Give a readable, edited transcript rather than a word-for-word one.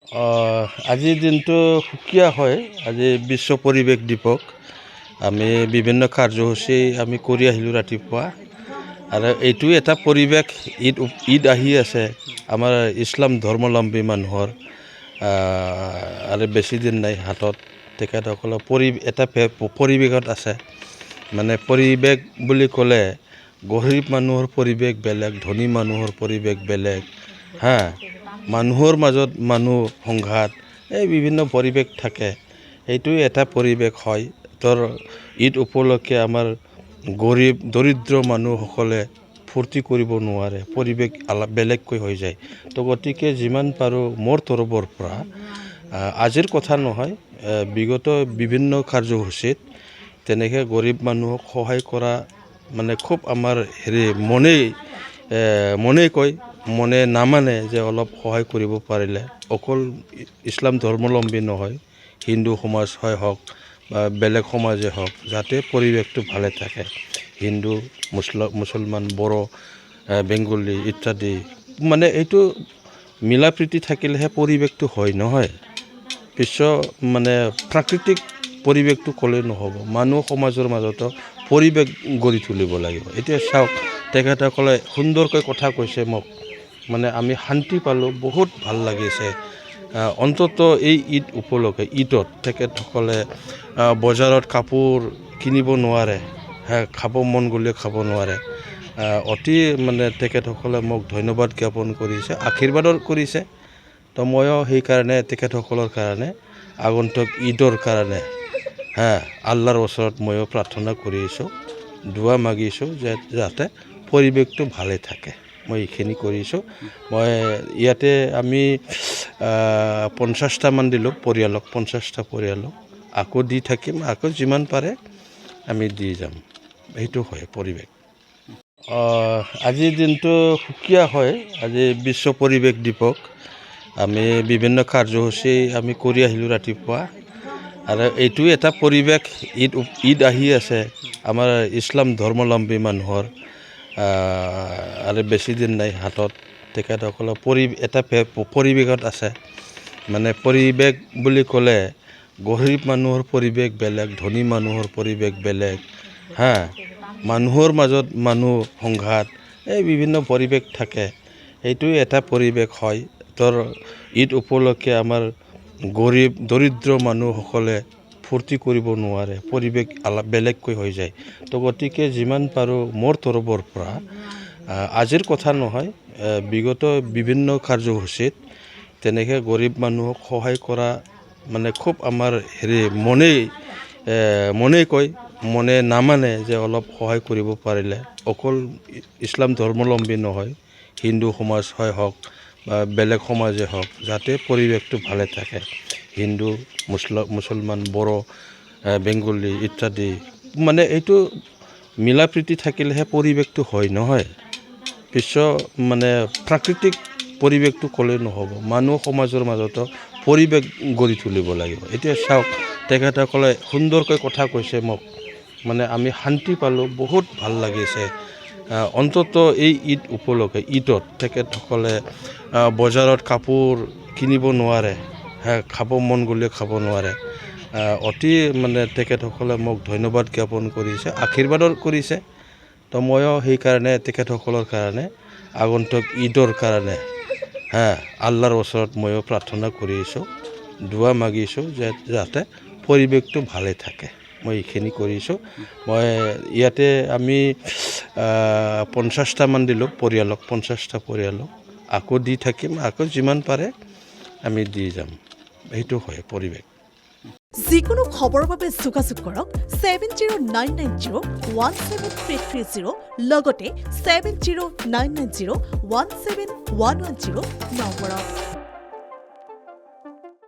আজিৰ দিনটো সুকীয়া হয়। আজি বিশ্ব পৰিৱেশ দিৱস। আমি বিভিন্ন কাৰ্যসূচী আমি কৰি আহিলোঁ ৰাতিপুৱা। আৰু এইটো এটা পৰিৱেশ ঈদ আহি আছে আমাৰ ইছলাম ধৰ্মাৱলম্বী মানুহৰ। আৰু বেছি দিন নাই হাতত। তেখেতসকলৰ এটা পৰিৱেশত আছে। মানে পৰিৱেশ বুলি ক'লে গৰীব মানুহৰ পৰিৱেশ বেলেগ, ধনী মানুহৰ পৰিৱেশ বেলেগ। মানুহৰ মাজত মানুহ সংঘাত, এই বিভিন্ন পৰিৱেশ থাকে। এইটোৱে এটা পৰিৱেশ হয়। ঈদ উপলক্ষে আমাৰ দৰিদ্ৰ মানুহসকলে ফূৰ্তি কৰিব নোৱাৰে, পৰিৱেশ বেলেগকৈ হৈ যায়। গতিকে যিমান পাৰোঁ মোৰ তৰফৰ পৰা, আজিৰ কথা নহয়, বিগত বিভিন্ন কাৰ্যসূচীত তেনেকৈ গৰীব মানুহক সহায় কৰা মানে খুব আমাৰ মনে নামানে যে অলপ সহায় কৰিব পাৰিলে। অকল ইছলাম ধৰ্মাৱলম্বী নহয়, হিন্দু সমাজ হওক বা বেলেগ সমাজে হওক, যাতে পৰিৱেশটো ভালে থাকে। হিন্দু, মুছলমান, বড়ো, বেংগলী ইত্যাদি, মানে এইটো মিলা প্ৰীতি থাকিলেহে পৰিৱেশটো হয়, নহয়। প্ৰাকৃতিক পৰিৱেশটো ক'লে নহ'ব, মানুহ সমাজৰ মাজতো পৰিৱেশ গঢ়ি তুলিব লাগিব। এতিয়া চাওক, তেখেতসকলে সুন্দৰকৈ কথা কৈছে মোক, মানে আমি শান্তি পালোঁ, বহুত ভাল লাগিছে। অন্তত এই ঈদ উপলক্ষে, ঈদত তেখেতসকলে বজাৰত কাপোৰ কিনিব নোৱাৰে, খাব মন গ'লে খাব নোৱাৰে। তেখেতসকলে মোক ধন্যবাদ জ্ঞাপন কৰিছে, আশীৰ্বাদো কৰিছে। ময়ো সেইকাৰণে তেখেতসকলৰ কাৰণে আগন্তুক ঈদৰ কাৰণে আল্লাহৰ ওচৰত ময়ো প্ৰাৰ্থনা কৰিছোঁ, দুৱা মাগিছোঁ যে যাতে পৰিৱেশটো ভালে থাকে। মই এইখিনি কৰিছোঁ। মই ইয়াতে আমি 50টামান দিলোঁ পৰিয়ালক, 50টা পৰিয়ালক। আকৌ দি থাকিম, আকৌ যিমান পাৰে আমি দি যাম। সেইটো হয় পৰিৱেশ। আজিৰ দিনটো সুকীয়া হয়। আজি বিশ্ব পৰিৱেশ দিৱস। আমি বিভিন্ন কাৰ্যসূচী আমি কৰি আহিলোঁ ৰাতিপুৱা। আৰু এইটো এটা পৰিৱেশ ঈদ আহি আছে আমাৰ ইছলাম ধৰ্মাৱলম্বী মানুহৰ। আৰু বেছি দিন নাই হাতত। তেখেতসকলৰ এটা পৰিৱেশত আছে। মানে পৰিৱেশ বুলি ক'লে গৰীব মানুহৰ পৰিৱেশ বেলেগ, ধনী মানুহৰ পৰিৱেশ বেলেগ। মানুহৰ মাজত মানুহ সংঘাত, এই বিভিন্ন পৰিৱেশ থাকে। এইটোৱে এটা পৰিৱেশ হয়। ঈদ উপলক্ষে আমাৰ দৰিদ্ৰ মানুহসকলে ফূৰ্তি কৰিব নোৱাৰে, পৰিৱেশ বেলেগকৈ হৈ যায়। গতিকে যিমান পাৰোঁ মোৰ তৰফৰ পৰা, আজিৰ কথা নহয়, বিগত বিভিন্ন কাৰ্যসূচীত তেনেকৈ গৰীব মানুহক সহায় কৰা মানে খুব আমাৰ মনে নামানে যে অলপ সহায় কৰিব পাৰিলে। অকল ইছলাম ধৰ্মাৱলম্বী নহয়, হিন্দু সমাজ হওক বা বেলেগ সমাজে হওক, যাতে পৰিৱেশটো ভালে থাকে। হিন্দু, মুছলমান, বড়ো, বেংগলী ইত্যাদি, মানে এইটো মিলা প্ৰীতি থাকিলেহে পৰিৱেশটো হয়, নহয়। প্ৰাকৃতিক পৰিৱেশটো ক'লে নহ'ব, মানুহ সমাজৰ মাজতো পৰিৱেশ গঢ়ি তুলিব লাগিব। এতিয়া চাওক, তেখেতসকলে সুন্দৰকৈ কথা কৈছে মোক, মানে আমি শান্তি পালোঁ, বহুত ভাল লাগিছে। অন্তত এই ঈদ উপলক্ষে, ঈদত তেখেতসকলে বজাৰত কাপোৰ কিনিব নোৱাৰে, খাব মন গ'লে খাব নোৱাৰে। তেখেতসকলে মোক ধন্যবাদ জ্ঞাপন কৰিছে, আশীৰ্বাদো কৰিছে। ময়ো সেইকাৰণে তেখেতসকলৰ কাৰণে আগন্তুক ঈদৰ কাৰণে আল্লাহৰ ওচৰত ময়ো প্ৰাৰ্থনা কৰিছোঁ, দুৱা মাগিছোঁ যে যাতে পৰিৱেশটো ভালে থাকে। মই এইখিনি কৰিছোঁ। মই ইয়াতে আমি 50টামান দিলোঁ পৰিয়ালক, 50টা পৰিয়ালক। আকৌ দি থাকিম, আকৌ যিমান পাৰে আমি দি যাম। সেইটো হয় পৰিৱেশ। যিকোনো খবৰৰ বাবে যোগাযোগ কৰক 7099017330 লগতে 7099017110 নম্বৰত।